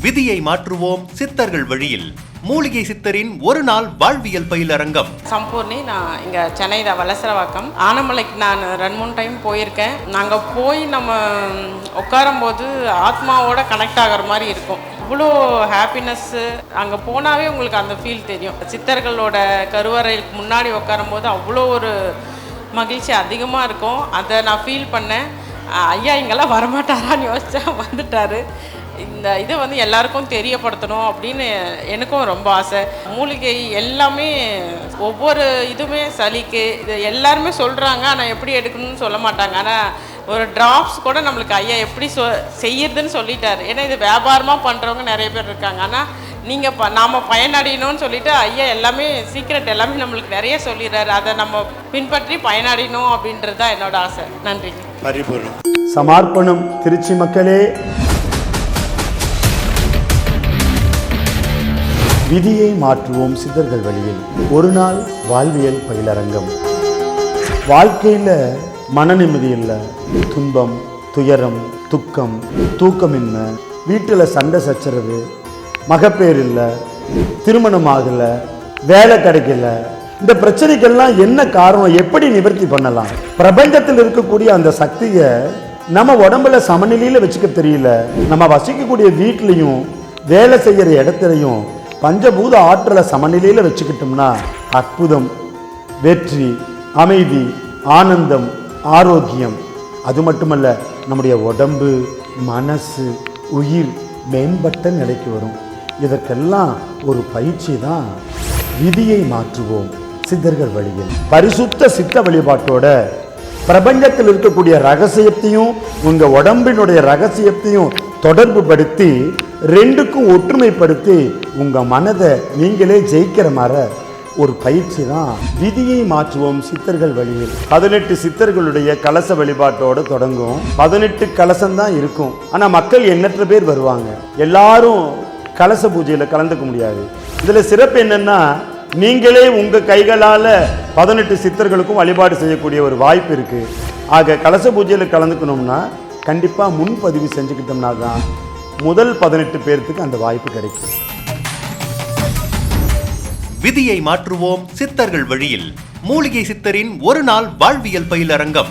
விதியை மாற்றுவோம் சித்தர்கள் வழியில் மூலிகை சித்தரின் ஒரு நாள் வாழ்வியல் பயிலரங்கம். சம்பூர்ணி, நான் இங்கே சென்னை தான் வலசரவாக்கம். ஆனமலைக்கு நான் 2-3 டைம் போயிருக்கேன். நாங்கள் போய் நம்ம உட்காரும் போது ஆத்மாவோட கனெக்ட் ஆகிற மாதிரி இருக்கும். அவ்வளோ ஹாப்பினஸ்ஸு. அங்கே போனாவே உங்களுக்கு அந்த ஃபீல் தெரியும். சித்தர்களோட கருவறைக்கு முன்னாடி உட்காரும் போது அவ்வளோ ஒரு மகிழ்ச்சி அதிகமாக இருக்கும். அதை நான் ஃபீல் பண்ணேன். ஐயா இங்கெல்லாம் வரமாட்டாரான்னு யோசிச்சா வந்துட்டார். இந்த இதை எல்லாருக்கும் தெரியப்படுத்தணும் அப்படின்னு எனக்கும் ரொம்ப ஆசை. மூலிகை எல்லாமே ஒவ்வொரு இதுவுமே சளிக்கு இது எல்லாருமே சொல்கிறாங்க, ஆனால் எப்படி எடுக்கணும்னு சொல்ல மாட்டாங்க. ஆனால் ஒரு ட்ராப்ஸ் கூட நம்மளுக்கு ஐயா எப்படி செய்யறதுன்னு சொல்லிட்டாரு. ஏன்னா இது வியாபாரமாக பண்ணுறவங்க நிறைய பேர் இருக்காங்க. ஆனால் நீங்கள் நாம் பயனடையணும்னு சொல்லிட்டு ஐயா எல்லாமே சீக்ரெட் எல்லாமே நம்மளுக்கு நிறைய சொல்லிடுறாரு. அதை நம்ம பின்பற்றி பயனடையணும் அப்படின்றது தான் என்னோட ஆசை. நன்றி. பரிபூர்ணம் சமர்ப்பணம். திருச்சி மக்களே, விதியை மாற்றுவோம் சித்தர்கள் வழியில் ஒரு நாள் வாழ்வியல் பயிலரங்கம். வாழ்க்கையில் மன நிம்மதி இல்லை, துன்பம், துயரம், துக்கம், தூக்கமின்மை, வீட்டில் சண்டை சச்சரவு, மகப்பேர் இல்லை, திருமணம் ஆகலை, வேலை கிடைக்கல, இந்த பிரச்சனைக்கெல்லாம் என்ன காரணம், எப்படி நிவர்த்தி பண்ணலாம்? பிரபஞ்சத்தில் இருக்கக்கூடிய அந்த சக்தியை நம்ம உடம்புல சமநிலையில் வச்சுக்க தெரியல. நம்ம வசிக்கக்கூடிய வீட்லையும் வேலை செய்கிற இடத்துலையும் பஞ்சபூத ஆற்றலை சமநிலையில் வச்சுக்கிட்டோம்னா அற்புதம், வெற்றி, அமைதி, ஆனந்தம், ஆரோக்கியம், அது மட்டுமல்ல நம்முடைய உடம்பு, மனசு, உயிர் மேம்பட்ட நிலைக்கு வரும். இதற்கெல்லாம் ஒரு பயிற்சி தான் விதியை மாற்றுவோம் சித்தர்கள் வழியில். பரிசுத்த சித்த வழிபாட்டோட பிரபஞ்சத்தில் இருக்கக்கூடிய ரகசியத்தையும் உங்க உடம்பினுடைய ரகசியத்தையும் தொடர்பு படுத்தி ரெண்டுக்கும் ஒற்றுமைப்படுத்தி உங்க மனதை நீங்களே ஜெயிக்கிற மாதிரி ஒரு பயிற்சி தான் விதியை மாற்றுவோம் சித்தர்கள் வழியில். 18 சித்தர்களுடைய கலச வழிபாட்டோடு தொடங்கும். 18 கலசம்தான் இருக்கும். ஆனால் மக்கள் எண்ணற்ற பேர் வருவாங்க. எல்லாரும் கலச பூஜையில் கலந்துக்க முடியாது. இதில் சிறப்பு என்னன்னா, நீங்களே உங்கள் கைகளால் 18 சித்தர்களுக்கும் வழிபாடு செய்யக்கூடிய ஒரு வாய்ப்பு இருக்குது. ஆக கலச பூஜையில் கலந்துக்கணும்னா கண்டிப்பாக முன்பதிவு செஞ்சுக்கிட்டோம்னா தான் முதல் 18 பேர்த்துக்கு அந்த வாய்ப்பு கிடைக்கும். விதியை மாற்றுவோம் சித்தர்கள் வழியில் மூலிகை சித்தரின் ஒரு நாள் வாழ்வியல் பயிலரங்கம்.